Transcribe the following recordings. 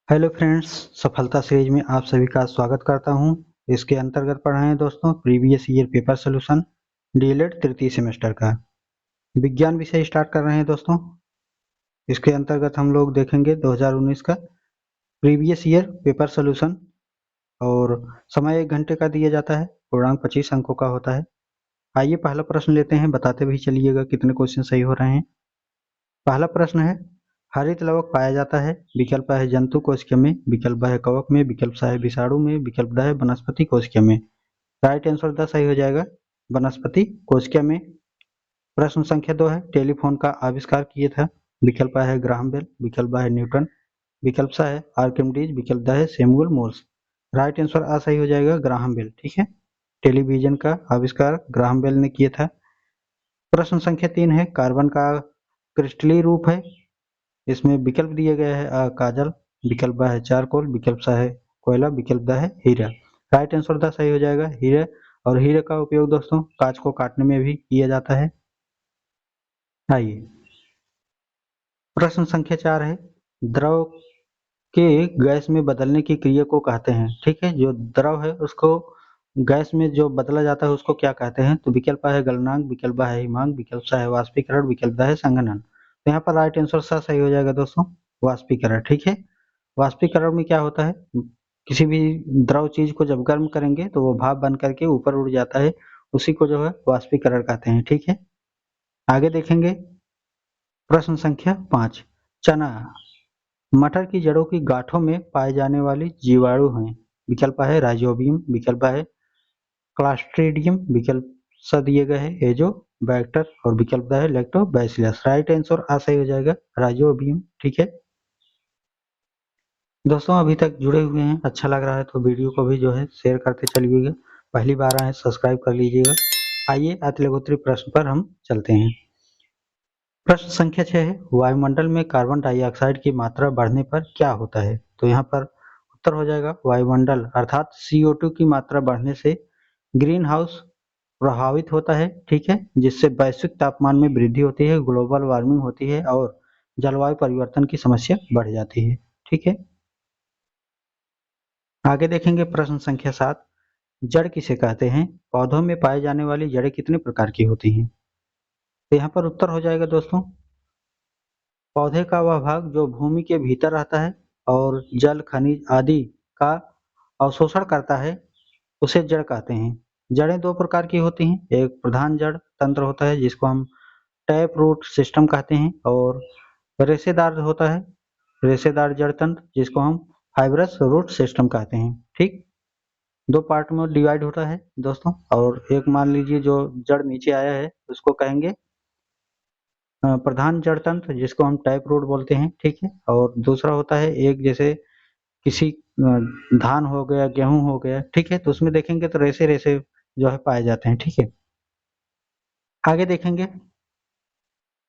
Hello friends, सफलता series में आप सभी का स्वागत करता हूं। इसके अंतर्गत पढ़ रहे हैं दोस्तों previous year paper solution DElEd तृतीय सेमेस्टर का विज्ञान विषय स्टार्ट कर रहे हैं दोस्तों। इसके अंतर्गत हम लोग देखेंगे 2019 का प्रीवियस ईयर पेपर सोल्यूशन और समय 1 घंटे का दिया जाता है। पूर्णांक 25 अंकों का होता है। आइए पहला प्रश्न लेते हैं, बताते भी चलिएगा कितने क्वेश्चन सही हो रहे हैं। पहला प्रश्न है, हरित लवक पाया जाता है। विकल्प है जंतु कोशिका में, विकल्प है कवक में, विकल्प सा है विषाणु में, विकल्प ड है वनस्पति कोशिका में। राइट आंसर द सही हो जाएगा वनस्पति कोशिका में। प्रश्न संख्या 2 है, टेलीफोन का आविष्कार किया था। विकल्प है ग्राहम बेल, विकल्प है न्यूटन, विकल्प सा है आर्किमिडीज, विकल्प द है सैमुअल मोर्स। राइट आंसर आ सही हो जाएगा ग्राहम बेल। ठीक है, टेलीविजन का आविष्कार ग्राहम बेल ने किया था। प्रश्न संख्या 3 है, कार्बन का क्रिस्टलीय रूप है। इसमें विकल्प दिए गए हैं काजल, विकल्प है चारकोल, विकल्प सा है कोयला, विकल्प द है हीरा। राइट आंसर द सही हो जाएगा हीरे। और हीरे का उपयोग दोस्तों कांच को काटने में भी किया जाता है। आइए प्रश्न संख्या 4 है, द्रव के गैस में बदलने की क्रिया को कहते हैं। ठीक है, जो द्रव है उसको गैस में जो बदला जाता है उसको क्या कहते हैं। तो विकल्प है गलनांक, विकल्प है हिमांक, विकल्प सा है वाष्पीकरण, विकल्प है संघनन। तो यहाँ पर राइट आंसर सा सही हो जाएगा दोस्तों वाष्पीकरण। ठीक है, वाष्पीकरण में क्या होता है, किसी भी द्रव चीज को जब गर्म करेंगे तो वो भाप बन करके ऊपर उड़ जाता है, उसी को जो है वाष्पीकरण कहते हैं। ठीक है, आगे देखेंगे प्रश्न संख्या 5, चना मटर की जड़ों की गांठों में पाए जाने वाली जीवाणु हैं। विकल्प है राइजोबियम, विकल्प है क्लास्ट्रीडियम, विकल्प स दिए गए हैं एजो बैक्टर और विकल्प है लैक्टोबैसिलस। राइट आंसर आ सही हो जाएगा राइजोबियम। ठीक है दोस्तों, अभी तक जुड़े हुए हैं, अच्छा लग रहा है तो वीडियो को भी जो है शेयर करते चलिएगा। पहली बार आए सब्सक्राइब कर लीजिएगा। आइए अतिलघुत्री प्रश्न पर हम चलते हैं। प्रश्न संख्या 6 है, वायुमंडल में कार्बन डाइऑक्साइड की मात्रा बढ़ने पर क्या होता है। तो यहाँ पर उत्तर हो जाएगा वायुमंडल अर्थात CO2 की मात्रा बढ़ने से ग्रीन हाउस प्रभावित होता है। ठीक है, जिससे वैश्विक तापमान में वृद्धि होती है, ग्लोबल वार्मिंग होती है और जलवायु परिवर्तन की समस्या बढ़ जाती है। ठीक है, आगे देखेंगे प्रश्न संख्या 7, जड़ किसे कहते हैं। पौधों में पाए जाने वाली जड़ें कितने प्रकार की होती हैं। तो यहाँ पर उत्तर हो जाएगा दोस्तों, पौधे का वह भाग जो भूमि के भीतर रहता है और जल खनिज आदि का अवशोषण करता है उसे जड़ कहते हैं। जड़ें 2 प्रकार की होती हैं, एक प्रधान जड़ तंत्र होता है जिसको हम टैप रूट सिस्टम कहते हैं और रेशेदार होता है रेशेदार जड़ तंत्र जिसको हम फाइब्रस रूट सिस्टम कहते हैं। ठीक, 2 पार्ट में डिवाइड होता है दोस्तों। और एक मान लीजिए जो जड़ नीचे आया है उसको कहेंगे प्रधान जड़ तंत्र जिसको हम टैप रूट बोलते हैं। ठीक है, और दूसरा होता है एक जैसे किसी धान हो गया, गेहूं हो गया। ठीक है, तो उसमें देखेंगे तो रेसे रेसे जो है पाए जाते हैं। ठीक है, आगे देखेंगे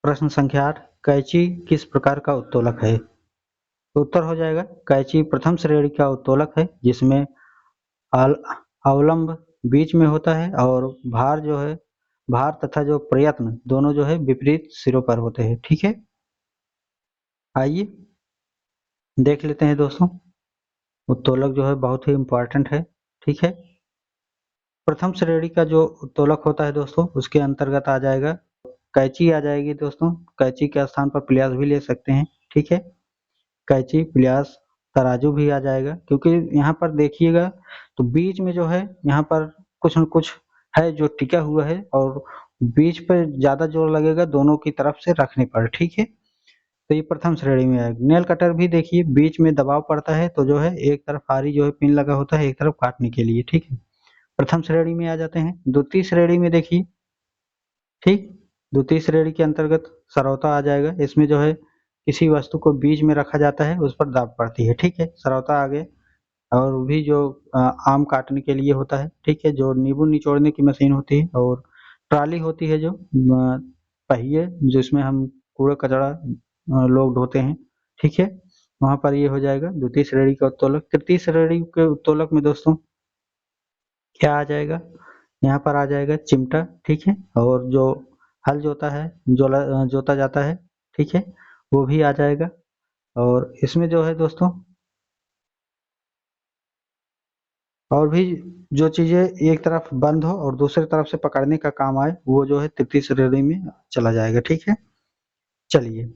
प्रश्न संख्या 8, कैंची किस प्रकार का उत्तोलक है। तो उत्तर हो जाएगा कैंची प्रथम श्रेणी का उत्तोलक है जिसमें अवलंब बीच में होता है और भार जो है भार तथा जो प्रयत्न दोनों जो है विपरीत सिरों पर होते हैं। ठीक है, आइए देख लेते हैं दोस्तों, उत्तोलक जो है बहुत ही इम्पोर्टेंट है। ठीक है, प्रथम श्रेणी का जो उत्तोलक होता है दोस्तों उसके अंतर्गत आ जाएगा कैंची आ जाएगी दोस्तों। कैंची के स्थान पर प्लियास भी ले सकते हैं। ठीक है, कैंची प्लियास तराजू भी आ जाएगा, क्योंकि यहाँ पर देखिएगा तो बीच में जो है यहाँ पर कुछ न कुछ है जो टिका हुआ है और बीच पर ज्यादा जोर लगेगा दोनों की तरफ से रखने पर। ठीक है, तो ये प्रथम श्रेणी में आएगा। नेल कटर भी देखिए बीच में दबाव पड़ता है तो जो है एक तरफ आरी जो है पिन लगा होता है एक तरफ काटने के लिए। ठीक है, प्रथम श्रेणी में आ जाते हैं। द्वितीय श्रेणी में देखिए, ठीक, द्वितीय श्रेणी के अंतर्गत सरौता आ जाएगा। इसमें जो है किसी वस्तु को बीच में रखा जाता है, उस पर दाब पड़ती है। ठीक है, सरौता आगे और भी जो आम काटने के लिए होता है। ठीक है, जो नींबू निचोड़ने की मशीन होती है और ट्राली होती है जो पहिए जिसमें हम कूड़ा कचरा लोग ढोते हैं। ठीक है, वहां पर ये हो जाएगा द्वितीय श्रेणी का उत्तोलक। तृतीय श्रेणी के उत्तोलक में दोस्तों क्या आ जाएगा, यहाँ पर आ जाएगा चिमटा। ठीक है, और जो हल जोता है जोता जाता है, ठीक है, वो भी आ जाएगा। और इसमें जो है दोस्तों और भी जो चीजें एक तरफ बंद हो और दूसरी तरफ से पकड़ने का काम आए वो जो है तृतीय श्रेणी में चला जाएगा। ठीक है, चलिए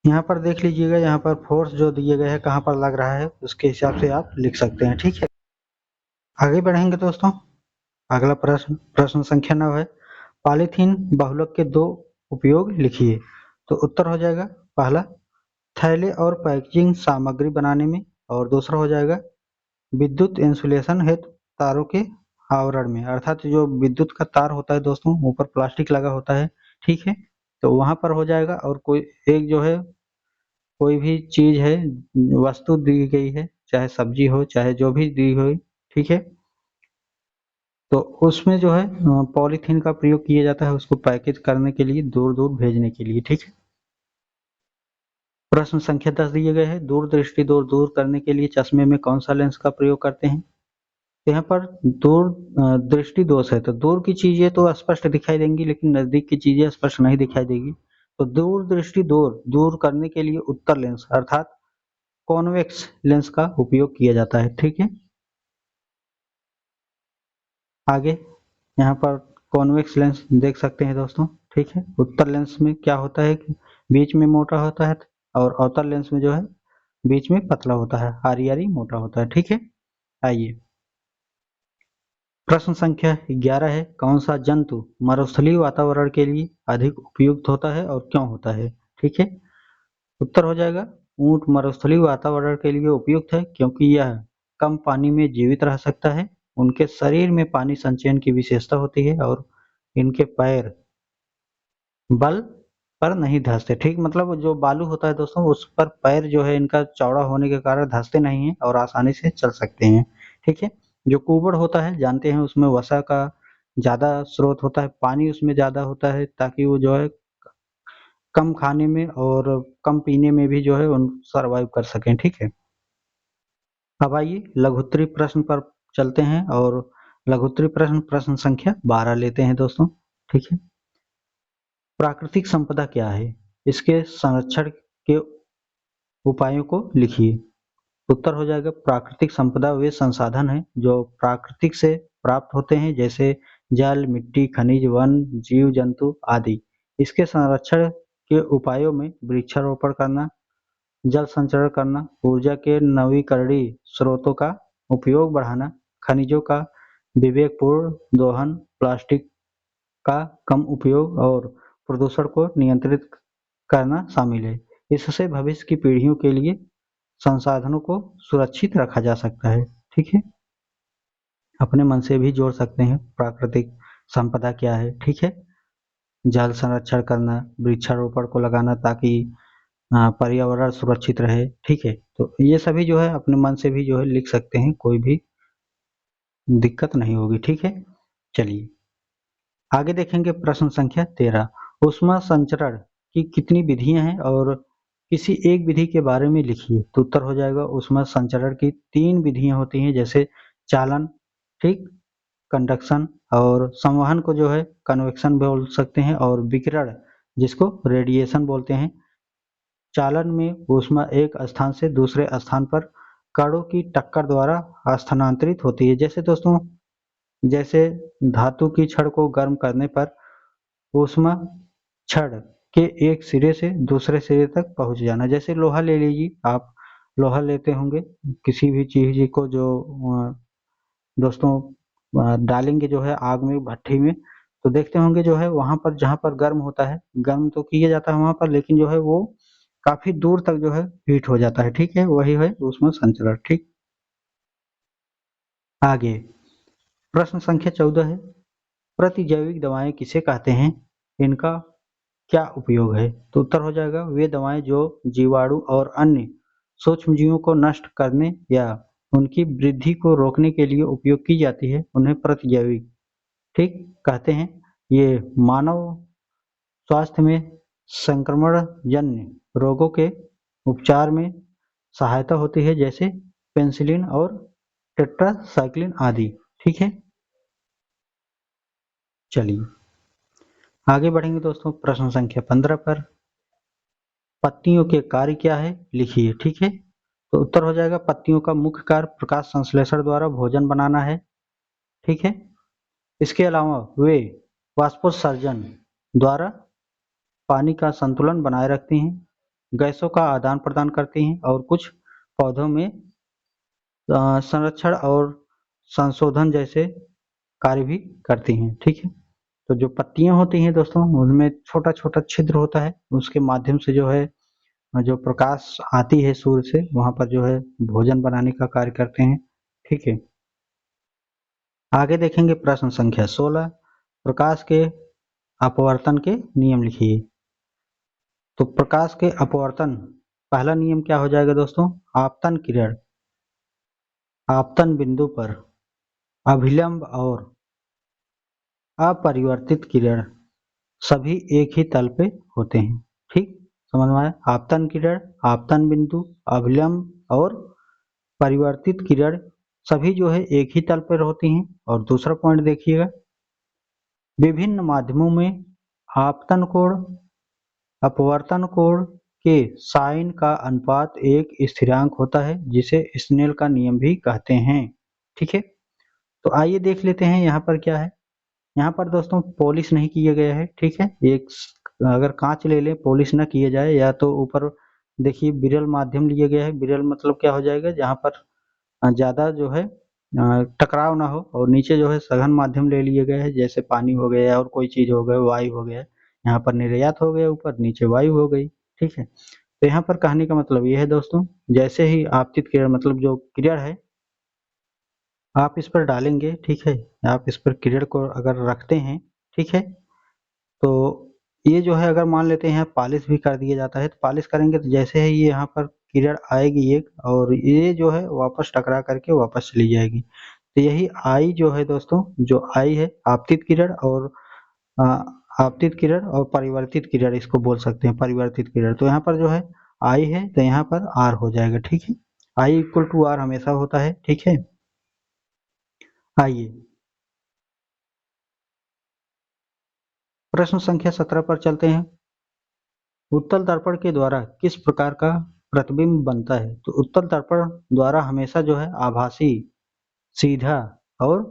यहाँ पर देख लीजिएगा, यहाँ पर फोर्स जो दिए गए हैं कहाँ पर लग रहा है उसके हिसाब से आप लिख सकते हैं। ठीक है, आगे बढ़ेंगे दोस्तों। अगला प्रश्न, प्रश्न संख्या 9 है, पॉलीथीन बहुलक के दो उपयोग लिखिए। तो उत्तर हो जाएगा पहला थैले और पैकेजिंग सामग्री बनाने में, और दूसरा हो जाएगा विद्युत इंसुलेशन हेतु तारों के आवरण में, अर्थात जो विद्युत का तार होता है दोस्तों ऊपर प्लास्टिक लगा होता है। ठीक है, तो वहां पर हो जाएगा। और कोई एक जो है कोई भी चीज है, वस्तु दी गई है, चाहे सब्जी हो चाहे जो भी दी हो, ठीक है, तो उसमें जो है पॉलीथीन का प्रयोग किया जाता है उसको पैकेज करने के लिए, दूर दूर भेजने के लिए। ठीक है, प्रश्न संख्या 10 दिए गए हैं, दूर दृष्टि दूर दूर करने के लिए चश्मे में कौन सा लेंस का प्रयोग करते हैं। तो यहाँ पर दूर दृष्टि दोष है, तो दूर की चीजें तो स्पष्ट दिखाई देंगी लेकिन नजदीक की चीजें स्पष्ट नहीं दिखाई देगी। तो दूर दृष्टि दूर दूर करने के लिए उत्तर लेंस अर्थात कॉन्वेक्स लेंस का उपयोग किया जाता है। ठीक है, आगे यहाँ पर कॉन्वेक्स लेंस देख सकते हैं दोस्तों। ठीक है, उत्तर लेंस में क्या होता है कि बीच में मोटा होता है और अवतल लेंस में जो है बीच में पतला होता है, आरी आरी मोटा होता है। ठीक है, आइए प्रश्न संख्या 11 है, कौन सा जंतु मरुस्थलीय वातावरण के लिए अधिक उपयुक्त होता है और क्यों होता है। ठीक है, उत्तर हो जाएगा ऊंट मरुस्थलीय वातावरण के लिए उपयुक्त है क्योंकि यह कम पानी में जीवित रह सकता है, उनके शरीर में पानी संचयन की विशेषता होती है और इनके पैर बल पर नहीं धंसते। ठीक, मतलब जो बालू होता है दोस्तों उस पर पैर जो है इनका चौड़ा होने के कारण धंसते नहीं हैं और आसानी से चल सकते हैं। ठीक है, जो कुबड़ होता है जानते हैं उसमें वसा का ज्यादा स्रोत होता है, पानी उसमें ज्यादा होता है ताकि वो जो है कम खाने में और कम पीने में भी जो है उन सर्वाइव कर सकें। ठीक है, अब आइए लघुत्तरी प्रश्न पर चलते हैं और लघुत्तरी प्रश्न प्रश्न संख्या 12 लेते हैं दोस्तों। ठीक है, प्राकृतिक संपदा क्या है, इसके संरक्षण के उपायों को लिखिए। उत्तर हो जाएगा प्राकृतिक संपदा वे संसाधन हैं जो प्राकृतिक से प्राप्त होते हैं जैसे जल, मिट्टी, खनिज, वन, जीव जंतु आदि। इसके संरक्षण के उपायों में वृक्षारोपण करना, जल संचरण करना, ऊर्जा के नवीकरणीय स्रोतों का उपयोग बढ़ाना, खनिजों का विवेकपूर्ण दोहन, प्लास्टिक का कम उपयोग और प्रदूषण को नियंत्रित करना शामिल है। इससे भविष्य की पीढ़ियों के लिए संसाधनों को सुरक्षित रखा जा सकता है। ठीक है, अपने मन से भी जोड़ सकते हैं प्राकृतिक संपदा क्या है। ठीक है, जल संरक्षण करना, वृक्षारोपण को लगाना ताकि पर्यावरण सुरक्षित रहे। ठीक है, तो ये सभी जो है अपने मन से भी जो है लिख सकते हैं, कोई भी दिक्कत नहीं होगी। ठीक है, चलिए आगे देखेंगे प्रश्न संख्या 13, ऊष्मा संचरण की कितनी विधियां हैं और किसी एक विधि के बारे में लिखिए। तो उत्तर हो जाएगा ऊष्मा संचरण की 3 विधियां होती हैं जैसे चालन, ठीक, कंडक्शन, और संवहन को जो है कन्वेक्शन बोल सकते हैं, और विकिरण जिसको रेडिएशन बोलते हैं। चालन में ऊष्मा एक स्थान से दूसरे स्थान पर कणों की टक्कर द्वारा स्थानांतरित होती है। जैसे दोस्तों, जैसे धातु की छड़ को गर्म करने पर ऊष्मा छड़ के एक सिरे से दूसरे सिरे तक पहुंच जाना। जैसे लोहा ले लीजिए, आप लोहा लेते होंगे किसी भी चीज को जो दोस्तों डालेंगे जो है आग में, भट्ठी में, तो देखते होंगे जो है वहां पर जहां पर गर्म होता है, गर्म तो किया जाता है वहां पर, लेकिन जो है वो काफी दूर तक जो है हीट हो जाता है। ठीक है, वही है उसमें संचरण। ठीक, आगे प्रश्न संख्या 14 है, प्रतिजैविक दवाएं किसे कहते हैं, इनका क्या उपयोग है। तो उत्तर हो जाएगा वे दवाएं जो जीवाणु और अन्य सूक्ष्मजीवों को नष्ट करने या उनकी वृद्धि को रोकने के लिए उपयोग की जाती है उन्हें प्रतिजैविक, ठीक, कहते हैं। ये मानव स्वास्थ्य में संक्रमणजन्य रोगों के उपचार में सहायता होती है जैसे पेनिसिलिन और टेट्रासाइक्लिन आदि। ठीक है, चलिए आगे बढ़ेंगे दोस्तों प्रश्न संख्या 15 पर, पत्तियों के कार्य क्या है लिखिए। ठीक है, तो उत्तर हो जाएगा पत्तियों का मुख्य कार्य प्रकाश संश्लेषण द्वारा भोजन बनाना है। ठीक है, इसके अलावा वे वाष्पोत्सर्जन द्वारा पानी का संतुलन बनाए रखती हैं, गैसों का आदान प्रदान करती हैं और कुछ पौधों में संरक्षण और संशोधन जैसे कार्य भी करती हैं। ठीक है, तो जो पत्तियां होती हैं दोस्तों उनमें छोटा छोटा छिद्र होता है, उसके माध्यम से जो है जो प्रकाश आती है सूर्य से वहां पर जो है भोजन बनाने का कार्य करते हैं। ठीक है, आगे देखेंगे प्रश्न संख्या 16, प्रकाश के अपवर्तन के नियम लिखिए। तो प्रकाश के अपवर्तन पहला नियम क्या हो जाएगा दोस्तों, आपतन किरण आपतन बिंदु पर अभिलंब और अपरिवर्तित किरण सभी एक ही तल पे होते हैं। ठीक, समझ में आया, आपतन किरण आपतन बिंदु अभिलंब और परिवर्तित किरण सभी जो है एक ही तल पर होती हैं। और दूसरा पॉइंट देखिएगा, विभिन्न माध्यमों में आपतन कोण अपवर्तन कोण के साइन का अनुपात एक स्थिरांक होता है जिसे स्नेल का नियम भी कहते हैं। ठीक है, तो आइए देख लेते हैं यहाँ पर क्या है। यहाँ पर दोस्तों पॉलिश नहीं किया गया है। ठीक है, एक अगर कांच ले लें पॉलिश ना किया जाए, या तो ऊपर देखिए विरल माध्यम लिया गया है। विरल मतलब क्या हो जाएगा, जहाँ पर ज्यादा जो है टकराव ना हो, और नीचे जो है सघन माध्यम ले लिया गया है, जैसे पानी हो गया और कोई चीज हो गया, वायु हो गया, यहाँ पर निर्यात हो गया ऊपर, नीचे वायु हो गई। ठीक है, तो यहाँ पर कहने का मतलब ये है दोस्तों, जैसे ही आपतित किरण मतलब जो किरण है आप इस पर डालेंगे, ठीक है, आप इस पर किरण को अगर रखते हैं, ठीक है, तो ये जो है अगर मान लेते हैं पॉलिश भी कर दिया जाता है, तो पॉलिश करेंगे तो जैसे ही ये यहाँ पर किरण आएगी एक, और ये जो है वापस टकरा करके वापस चली जाएगी। तो यही आई जो है दोस्तों, जो आई है आपतित किरण और अ, आपतित किरण और परिवर्तित किरण इसको बोल सकते हैं, परिवर्तित किरण। तो यहाँ पर जो है आई है तो यहाँ पर आर हो जाएगा। ठीक है, आई इक्वल टू आर हमेशा होता है। ठीक है, आइए प्रश्न संख्या 17 पर चलते हैं। उत्तल दर्पण के द्वारा किस प्रकार का प्रतिबिंब बनता है। तो उत्तल दर्पण द्वारा हमेशा जो है आभासी, सीधा और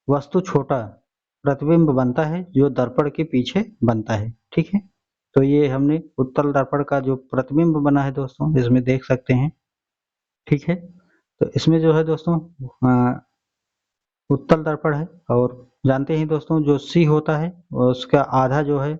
वस्तु छोटा प्रतिबिंब बनता है जो दर्पण के पीछे बनता है। ठीक है, तो ये हमने उत्तल दर्पण का जो प्रतिबिंब बना है दोस्तों इसमें देख सकते हैं। ठीक है, तो इसमें जो है दोस्तों उत्तल दर्पण है, और जानते हैं दोस्तों जो सी होता है उसका आधा जो है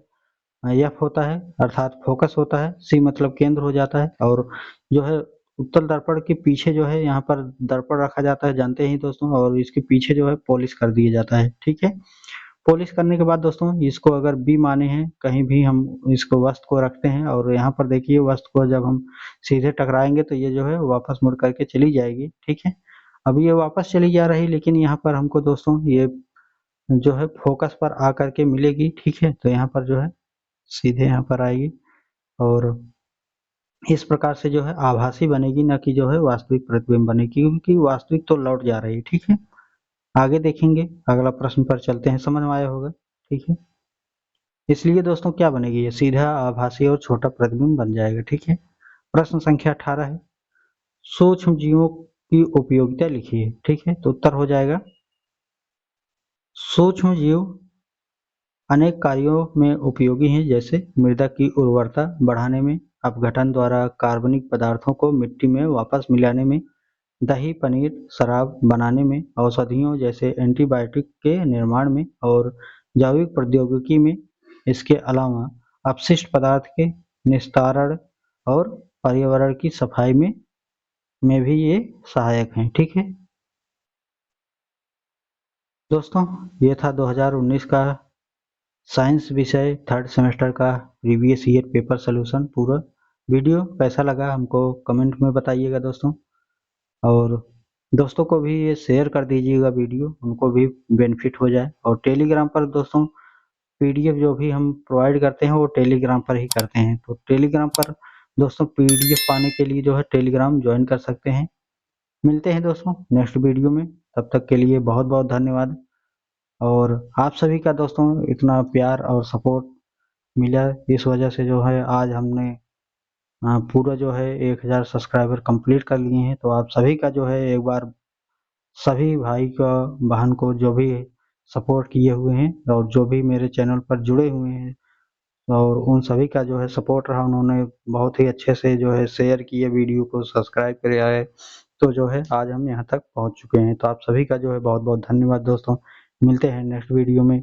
एफ होता है, अर्थात फोकस होता है। सी मतलब केंद्र हो जाता है, और जो है उत्तल दर्पण के पीछे जो है यहाँ पर दर्पण रखा जाता है, जानते ही दोस्तों, और इसके पीछे जो है पॉलिश कर दिया जाता है। ठीक है, पॉलिश करने के बाद दोस्तों इसको अगर बी माने हैं कहीं भी हम इसको वस्तु को रखते हैं, और यहाँ पर देखिए वस्तु को जब हम सीधे टकराएंगे तो ये जो है वापस मुड़ करके चली जाएगी। ठीक है, अभी ये वापस चली जा रही, लेकिन यहाँ पर हमको दोस्तों ये जो है फोकस पर आकर के मिलेगी। ठीक है, तो यहाँ पर जो है सीधे यहाँ पर आएगी, और इस प्रकार से जो है आभासी बनेगी, न कि जो है वास्तविक प्रतिबिंब बनेगी, क्योंकि वास्तविक तो लौट जा रही है। ठीक है, आगे देखेंगे, अगला प्रश्न पर चलते हैं, समझ में आया होगा। ठीक है, इसलिए दोस्तों क्या बनेगी, ये सीधा आभासी और छोटा प्रतिबिंब बन जाएगा। ठीक है, प्रश्न संख्या 18 है, सूक्ष्म जीवों की उपयोगिता लिखिए। ठीक है, तो उत्तर हो जाएगा सूक्ष्म जीव अनेक कार्यों में उपयोगी हैं, जैसे मृदा की उर्वरता बढ़ाने में, अपघटन द्वारा कार्बनिक पदार्थों को मिट्टी में वापस मिलाने में, दही पनीर शराब बनाने में, औषधियों जैसे एंटीबायोटिक के निर्माण में, और जैविक प्रौद्योगिकी में। इसके अलावा अपशिष्ट पदार्थ के निस्तारण और पर्यावरण की सफाई में भी ये सहायक हैं। ठीक है दोस्तों, ये था 2019 का साइंस विषय थर्ड सेमेस्टर का प्रीवियस ईयर पेपर सोल्यूशन पूरा। वीडियो कैसा लगा हमको कमेंट में बताइएगा दोस्तों, और दोस्तों को भी ये शेयर कर दीजिएगा वीडियो, उनको भी बेनिफिट हो जाए। और टेलीग्राम पर दोस्तों पीडीएफ जो भी हम प्रोवाइड करते हैं वो टेलीग्राम पर ही करते हैं, तो टेलीग्राम पर दोस्तों पीडीएफ पाने के लिए जो है टेलीग्राम ज्वाइन कर सकते हैं। मिलते हैं दोस्तों नेक्स्ट वीडियो में, तब तक के लिए बहुत बहुत धन्यवाद। और आप सभी का दोस्तों इतना प्यार और सपोर्ट मिला, इस वजह से जो है आज हमने पूरा जो है 1000 सब्सक्राइबर कंप्लीट कर लिए हैं। तो आप सभी का जो है एक बार सभी भाई का बहन को जो भी सपोर्ट किए हुए हैं और जो भी मेरे चैनल पर जुड़े हुए हैं और उन सभी का जो है सपोर्ट रहा, उन्होंने बहुत ही अच्छे से जो है शेयर किए वीडियो को, सब्सक्राइब किया है, तो जो है आज हम यहाँ तक पहुँच चुके हैं। तो आप सभी का जो है बहुत बहुत धन्यवाद दोस्तों। मिलते हैं नेक्स्ट वीडियो में।